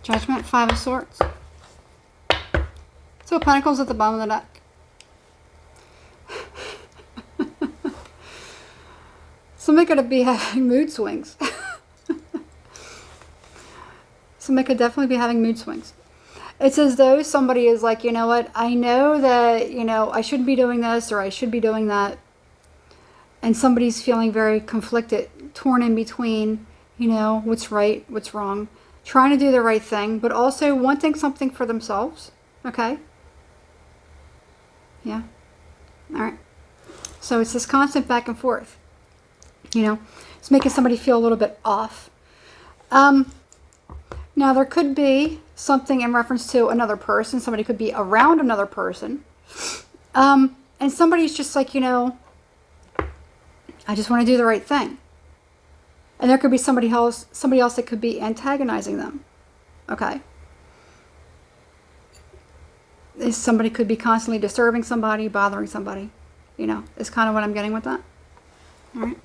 Judgment, Five of Swords. So Pentacles at the bottom of the deck. Somebody could be having mood swings. Somebody could definitely be having mood swings. It's as though somebody is like, you know what, I know that, you know, I shouldn't be doing this or I should be doing that. And somebody's feeling very conflicted, torn in between, you know, what's right, what's wrong. Trying to do the right thing, but also wanting something for themselves. Okay? Yeah. All right. So it's this constant back and forth. You know, it's making somebody feel a little bit off. Now, there could be something in reference to another person. Somebody could be around another person. And somebody's just like, you know, I just want to do the right thing. And there could be somebody else that could be antagonizing them. Okay? Somebody could be constantly disturbing somebody, bothering somebody. You know, is kind of what I'm getting with that. All right?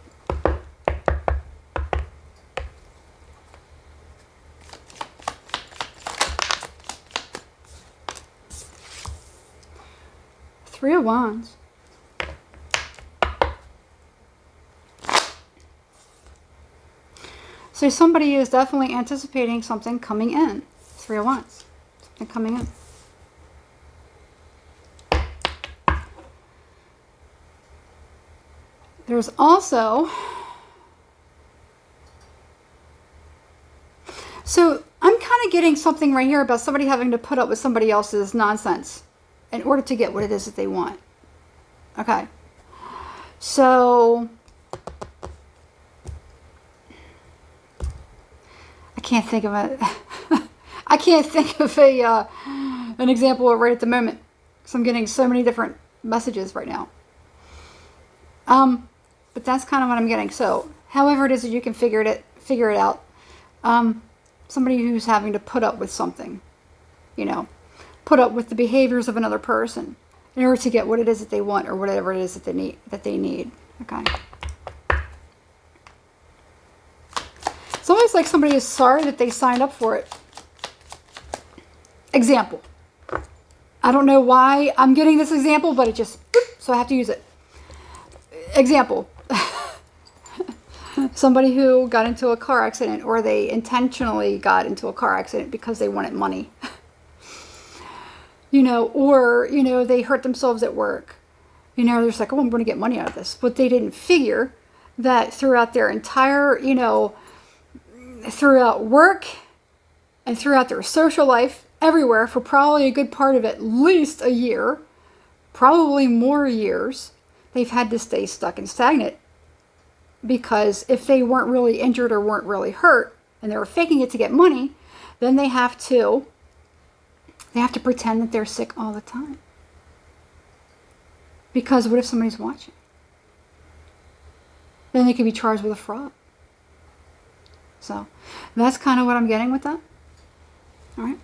Three of Wands. So somebody is definitely anticipating something coming in. Three of Wands. Something coming in. There's also... So I'm kind of getting something right here about somebody having to put up with somebody else's nonsense in order to get what it is that they want. Okay. So I can't think of a I can't think of a an example right at the moment because I'm getting so many different messages right now. But that's kind of what I'm getting. So however it is that you can figure it out. Somebody who's having to put up with something, you know, put up with the behaviors of another person in order to get what it is that they want or whatever it is that they need. Okay. It's almost like somebody is sorry that they signed up for it. Example. I don't know why I'm getting this example, but it just, so I have to use it. Example. Somebody who got into a car accident, or they intentionally got into a car accident because they wanted money. You know, or, you know, they hurt themselves at work. You know, they're just like, oh, I'm going to get money out of this. But they didn't figure that throughout their entire, you know, throughout work and throughout their social life, everywhere, for probably a good part of at least a year, probably more years, they've had to stay stuck and stagnant. Because if they weren't really injured or weren't really hurt, and they were faking it to get money, then they have to pretend that they're sick all the time. Because what if somebody's watching? Then they could be charged with a fraud. So that's kind of what I'm getting with that. All right.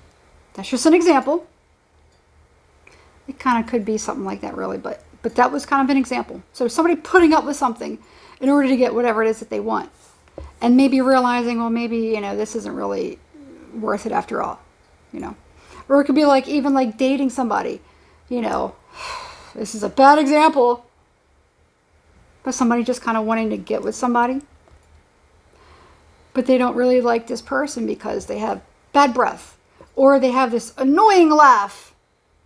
That's just an example. It kind of could be something like that, really, but that was kind of an example. So somebody putting up with something in order to get whatever it is that they want. And maybe realizing, well, maybe, you know, this isn't really worth it after all, you know. Or it could be like, even like dating somebody, you know. This is a bad example. But somebody just kind of wanting to get with somebody. But they don't really like this person because they have bad breath. Or they have this annoying laugh.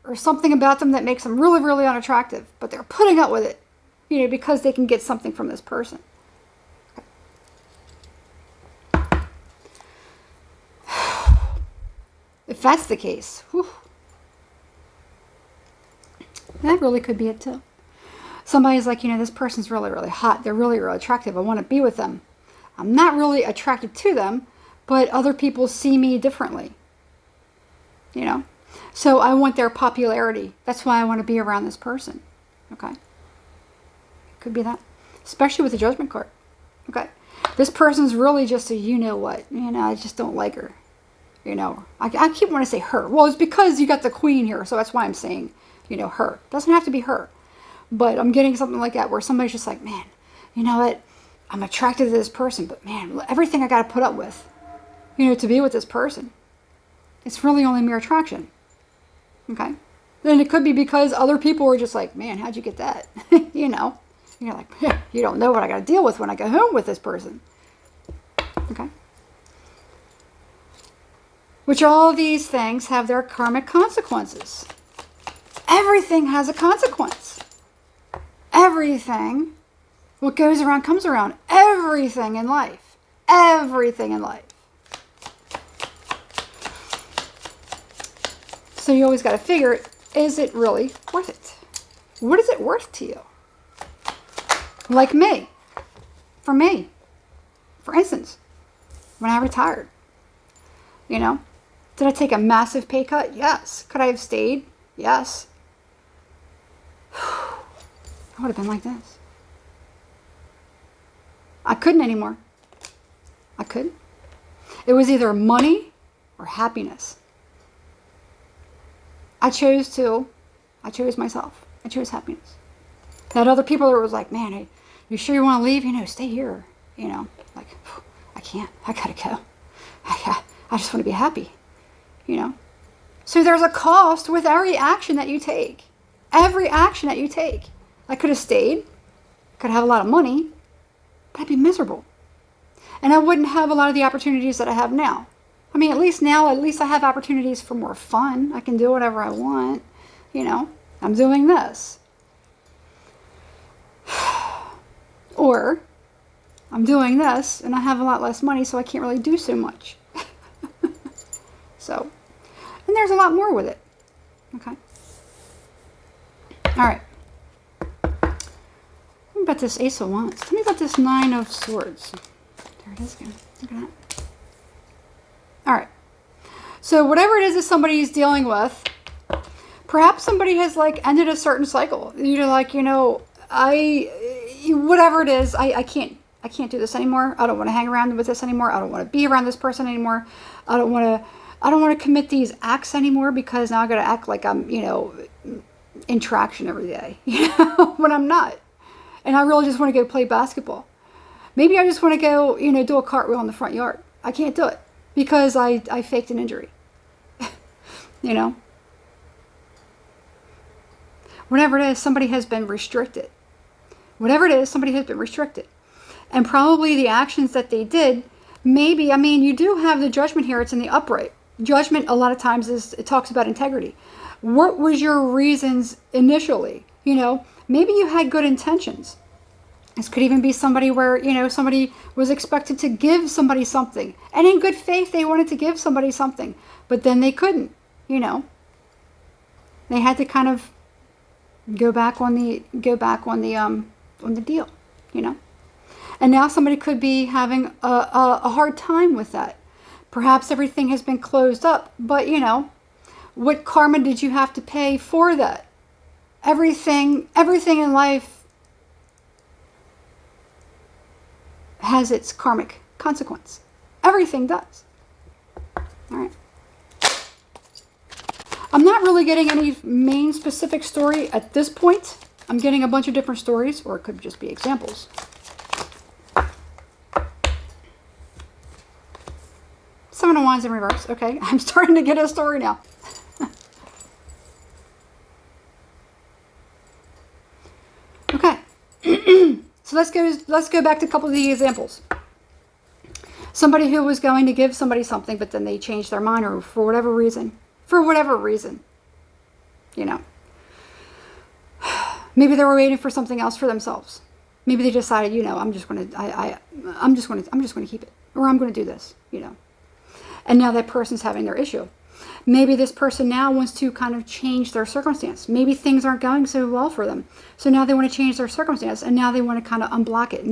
Or something about them that makes them really, really unattractive. But they're putting up with it. You know, because they can get something from this person. If that's the case, whew, that really could be it too. Somebody's like, you know, this person's really, really hot. They're really, really attractive. I want to be with them. I'm not really attracted to them, but other people see me differently. You know? So I want their popularity. That's why I want to be around this person. Okay? Could be that. Especially with the Judgment card. Okay. This person's really just a you-know-what. You know, I just don't like her. You know. I keep wanting to say her. Well, it's because you got the Queen here. So that's why I'm saying, you know, her. Doesn't have to be her. But I'm getting something like that where somebody's just like, man, you know what? I'm attracted to this person. But man, everything I got to put up with. to be with this person. It's really only mere attraction. Okay? Then it could be because other people were just like, man, how'd you get that? You're like, you don't know what I got to deal with when I go home with this person. Okay? Which all these things have their karmic consequences. Everything has a consequence. Everything. What goes around comes around. Everything in life. Everything in life. So you always got to figure, is it really worth it? What is it worth to you? Like me. For me. For instance, when I retired. Did I take a massive pay cut? Yes. Could I have stayed? Yes. I would have been like this. I couldn't anymore. I couldn't. It was either money or happiness. I chose myself. I chose happiness. That other people that was like, man, you sure you want to leave? Stay here. Like, I can't. I gotta go. I just want to be happy. So there's a cost with every action that you take. Every action that you take. I could have stayed. Could have a lot of money. But I'd be miserable. And I wouldn't have a lot of the opportunities that I have now. I mean, at least I have opportunities for more fun. I can do whatever I want. I'm doing this. Or I'm doing this and I have a lot less money, so I can't really do so much. So, and there's a lot more with it. Okay. All right. Tell me about this Ace of Wands. Tell me about this Nine of Swords. There it is again. Look at that. All right. So whatever it is that somebody's dealing with, perhaps somebody has ended a certain cycle. You're like, whatever it is, I can't do this anymore. I don't want to hang around with this anymore. I don't want to be around this person anymore. I don't want to commit these acts anymore because now I got to act like I'm, in traction every day, when I'm not. And I really just want to go play basketball. Maybe I just want to go, do a cartwheel in the front yard. I can't do it because I faked an injury. Whatever it is, somebody has been restricted. Whatever it is, somebody has been restricted. And probably the actions that they did, maybe, you do have the judgment here. It's in the upright. Judgment, a lot of times, it talks about integrity. What was your reasons initially? Maybe you had good intentions. This could even be somebody where, somebody was expected to give somebody something. And in good faith, they wanted to give somebody something. But then they couldn't, They had to kind of go back on the deal, And now somebody could be having a hard time with that. Perhaps everything has been closed up, but what karma did you have to pay for that? Everything in life has its karmic consequence. Everything does. All right. I'm not really getting any main specific story at this point. I'm getting a bunch of different stories, or it could just be examples. Seven of Wands in reverse. Okay, I'm starting to get a story now. Okay. So let's go back to a couple of the examples. Somebody who was going to give somebody something, but then they changed their mind, or for whatever reason. Maybe they were waiting for something else for themselves. Maybe they decided, I'm just going to keep it, or I'm going to do this, And now that person's having their issue. Maybe this person now wants to kind of change their circumstance. Maybe things aren't going so well for them. So now they want to change their circumstance, and now they want to kind of unblock it.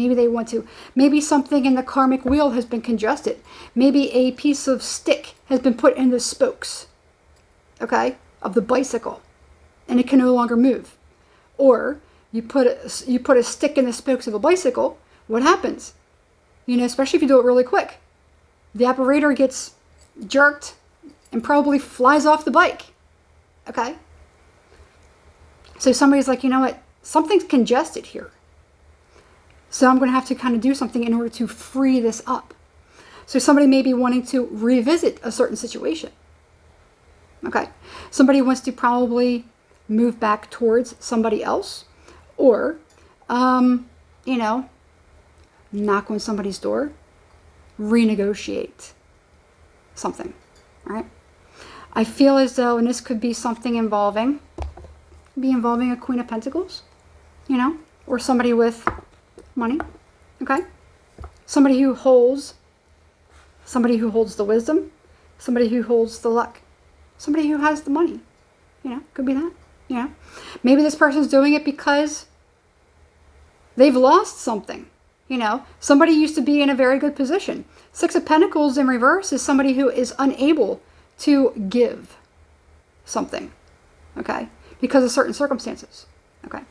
Maybe something in the karmic wheel has been congested. Maybe a piece of stick has been put in the spokes, okay, of the bicycle, and it can no longer move. Or you put a stick in the spokes of a bicycle, what happens? Especially if you do it really quick. The operator gets jerked and probably flies off the bike. Okay? So somebody's like, you know what? Something's congested here. So I'm going to have to kind of do something in order to free this up. So somebody may be wanting to revisit a certain situation. Okay. Somebody wants to probably move back towards somebody else, or, you know, knock on somebody's door, renegotiate something. All right. I feel as though, and this could be something involving a Queen of Pentacles, you know, or somebody with money. Okay. Somebody who holds the wisdom, somebody who holds the luck, somebody who has the money, you know, could be that, you know. Maybe this person's doing it because they've lost something, you know. Somebody used to be in a very good position. Six of Pentacles in reverse is somebody who is unable to give something, okay, because of certain circumstances, okay.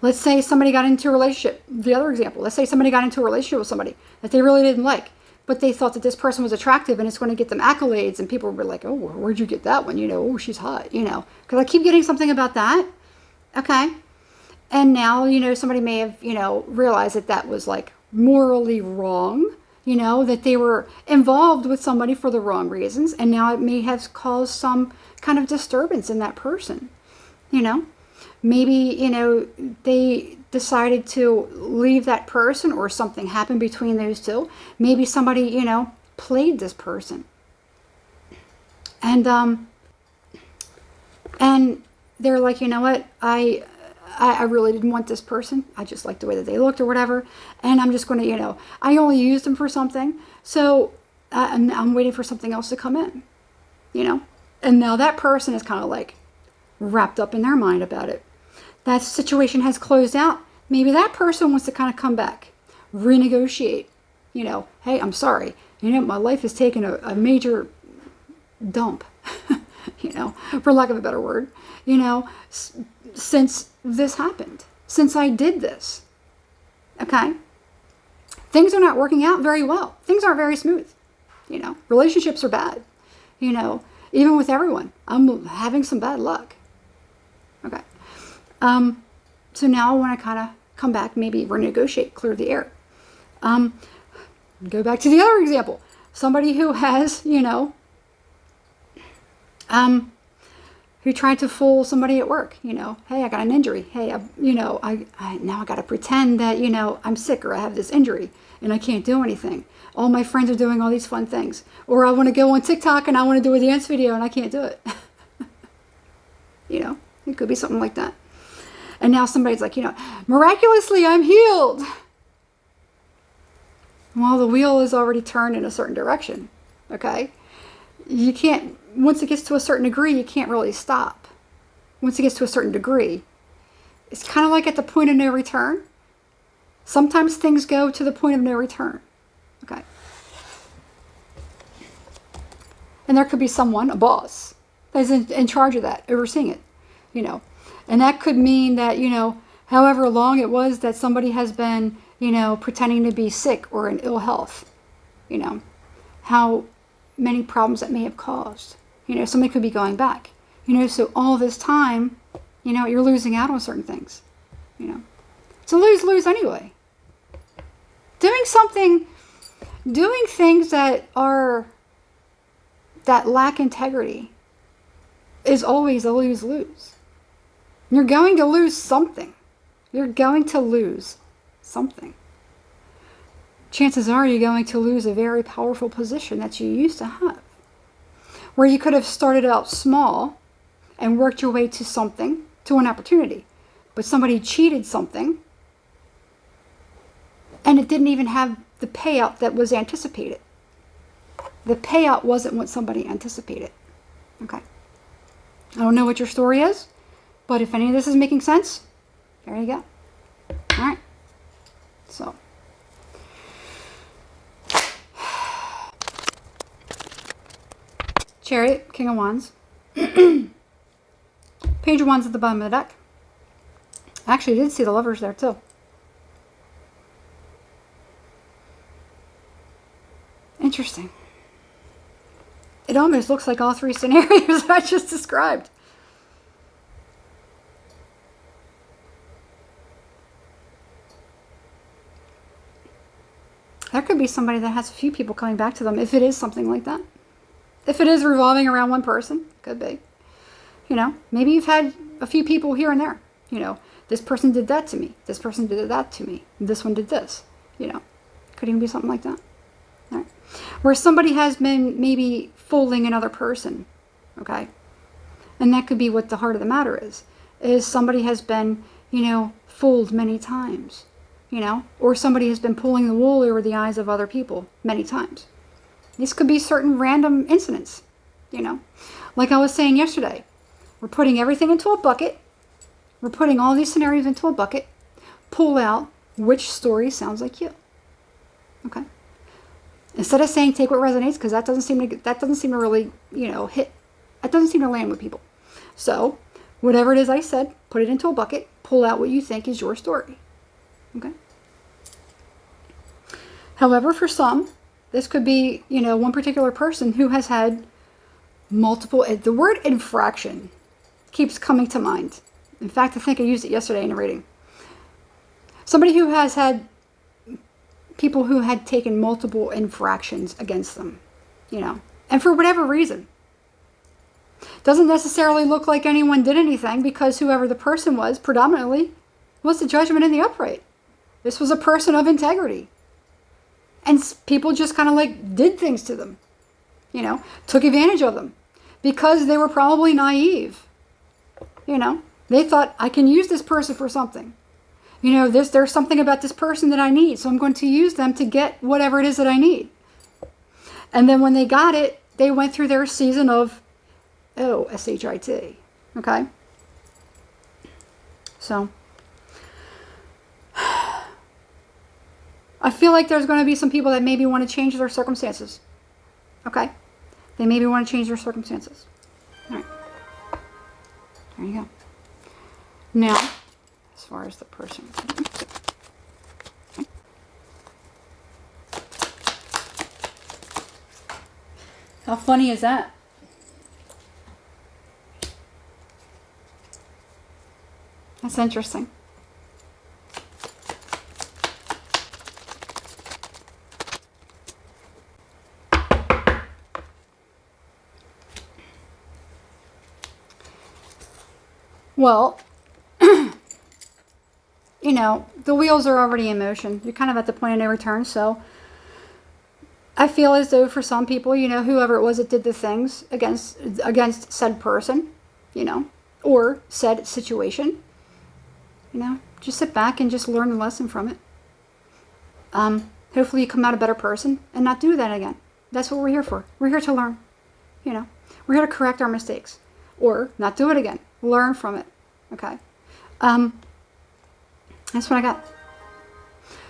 Let's say somebody got into a relationship. The other example, let's say somebody got into a relationship with somebody that they really didn't like, but they thought that this person was attractive and it's going to get them accolades, and people were like, oh, where'd you get that one? You know, oh, she's hot, you know, because I keep getting something about that, okay. And now, you know, somebody may have, you know, realized that that was like morally wrong, you know, that they were involved with somebody for the wrong reasons, and now it may have caused some kind of disturbance in that person, you know. Maybe, you know, they decided to leave that person, or something happened between those two. Maybe somebody, you know, played this person. And they're like, you know what, I really didn't want this person. I just liked the way that they looked or whatever. And I'm just going to, you know, I only used them for something. So I'm waiting for something else to come in, you know. And now that person is kind of like wrapped up in their mind about it. That situation has closed out. Maybe that person wants to kind of come back, renegotiate, you know, hey, I'm sorry. You know, my life has taken a major dump, you know, for lack of a better word, you know, since this happened, since I did this, okay? Things are not working out very well. Things aren't very smooth, you know. Relationships are bad, you know, even with everyone. I'm having some bad luck, okay? So now I want to kind of come back, maybe renegotiate, clear the air. Go back to the other example. Somebody who has, you know, who tried to fool somebody at work, you know, hey, I got an injury. Hey, you know, now I got to pretend that, you know, I'm sick, or I have this injury and I can't do anything. All my friends are doing all these fun things. Or I want to go on TikTok and I want to do a dance video and I can't do it. You know, it could be something like that. And now somebody's like, you know, miraculously I'm healed. Well, the wheel is already turned in a certain direction, okay? You can't, once it gets to a certain degree, you can't really stop. Once it gets to a certain degree, it's kind of like at the point of no return. Sometimes things go to the point of no return, okay? And there could be someone, a boss, that's in charge of that, overseeing it, you know. And that could mean that, you know, however long it was that somebody has been, you know, pretending to be sick or in ill health, you know, how many problems that may have caused. You know, somebody could be going back, you know, so all this time, you know, you're losing out on certain things, you know. It's a lose-lose anyway. Doing things that lack integrity is always a lose-lose. You're going to lose something. You're going to lose something. Chances are you're going to lose a very powerful position that you used to have, where you could have started out small and worked your way to something, to an opportunity. But somebody cheated something, and it didn't even have the payout that was anticipated. The payout wasn't what somebody anticipated. Okay. I don't know what your story is, but if any of this is making sense, there you go. All right. So. Chariot, King of Wands. Page of Wands at the bottom of the deck. Actually, I did see the Lovers there too. Interesting. It almost looks like all three scenarios I just described. That could be somebody that has a few people coming back to them, if it is something like that. If it is revolving around one person, could be. You know, maybe you've had a few people here and there. You know, this person did that to me. This person did that to me. This one did this. You know, could even be something like that. All right. Where somebody has been maybe fooling another person. Okay. And that could be what the heart of the matter is somebody has been, you know, fooled many times. You know, or somebody has been pulling the wool over the eyes of other people many times. These could be certain random incidents, you know. Like I was saying yesterday, we're putting everything into a bucket. We're putting all these scenarios into a bucket. Pull out which story sounds like you. Okay. Instead of saying take what resonates, because that doesn't seem to really, you know, hit. That doesn't seem to land with people. So whatever it is I said, put it into a bucket. Pull out what you think is your story. Okay. However, for some, this could be, you know, one particular person who has had multiple, the word infraction keeps coming to mind. In fact, I think I used it yesterday in a reading. Somebody who has had people who had taken multiple infractions against them, you know, and for whatever reason. Doesn't necessarily look like anyone did anything, because whoever the person was predominantly was the judgment in the upright. This was a person of integrity. And people just kind of like did things to them, you know, took advantage of them because they were probably naive. You know, they thought, I can use this person for something. You know, there's something about this person that I need, so I'm going to use them to get whatever it is that I need. And then when they got it, they went through their season of, SHIT. Okay? So I feel like there's going to be some people that maybe want to change their circumstances. Okay? They maybe want to change their circumstances. All right. There you go. Now, as far as the person. Okay. How funny is that? That's interesting. Well, you know, the wheels are already in motion. You're kind of at the point of no return. So I feel as though for some people, you know, whoever it was that did the things against said person, you know, or said situation, you know, just sit back and just learn the lesson from it. Hopefully you come out a better person and not do that again. That's what we're here for. We're here to learn, you know. We're here to correct our mistakes or not do it again. Learn from it. Okay. That's what I got.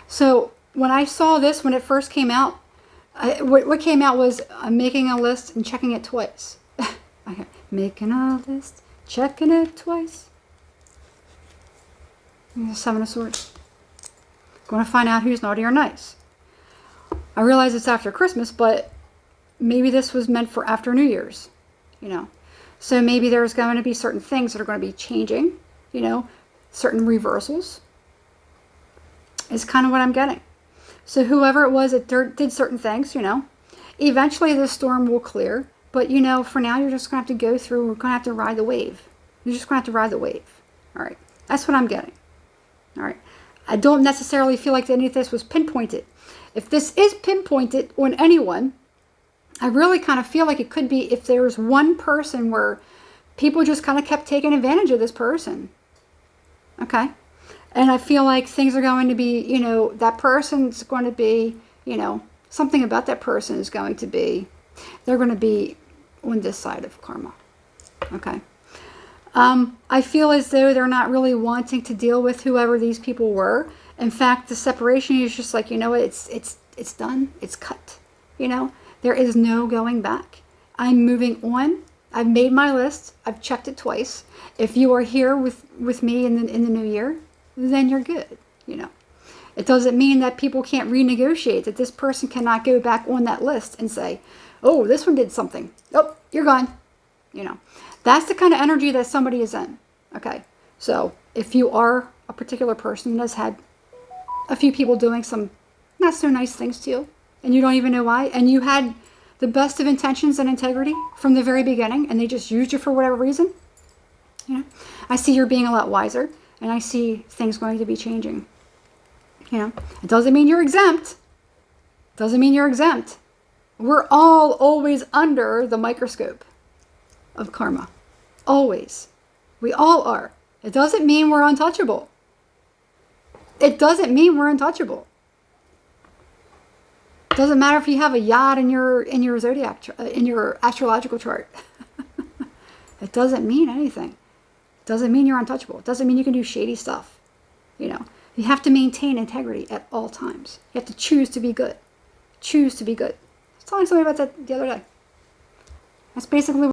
So when I saw this, when it first came out, what came out was making a list and checking it twice. Okay. Making a list, checking it twice. The Seven of Swords. Going to find out who's naughty or nice. I realize it's after Christmas, but maybe this was meant for after New Year's, you know. So maybe there's going to be certain things that are going to be changing, you know, certain reversals. Is kind of what I'm getting. So whoever it was that did certain things, you know, eventually the storm will clear. But, you know, for now, you're just going to have to go through. We're going to have to ride the wave. You're just going to have to ride the wave. All right. That's what I'm getting. All right. I don't necessarily feel like any of this was pinpointed. If this is pinpointed on anyone, I really kind of feel like it could be if there's one person where people just kind of kept taking advantage of this person. Okay? And I feel like things are going to be, you know, that person's going to be, you know, something about that person is going to be, they're going to be on this side of karma. Okay? I feel as though they're not really wanting to deal with whoever these people were. In fact, the separation is just like, you know, it's done. It's cut. You know, there is no going back. I'm moving on. I've made my list. I've checked it twice. If you are here with me in the new year, then you're good. You know, it doesn't mean that people can't renegotiate, that this person cannot go back on that list and say, oh, this one did something. Oh, you're gone. You know, that's the kind of energy that somebody is in. Okay. So if you are a particular person that has had a few people doing some, not so nice things to you, and you don't even know why, and you had the best of intentions and integrity from the very beginning, and they just used you for whatever reason, you know, I see you're being a lot wiser, and I see things going to be changing. You know, it doesn't mean you're exempt. Doesn't mean you're exempt. We're all always under the microscope of karma. Always. We all are. It doesn't mean we're untouchable. It doesn't mean we're untouchable. It doesn't matter if you have a yacht in your zodiac, in your astrological chart. It doesn't mean anything. It doesn't mean you're untouchable. It doesn't mean you can do shady stuff. You know, you have to maintain integrity at all times. You have to choose to be good. Choose to be good. I was telling somebody about that the other day. That's basically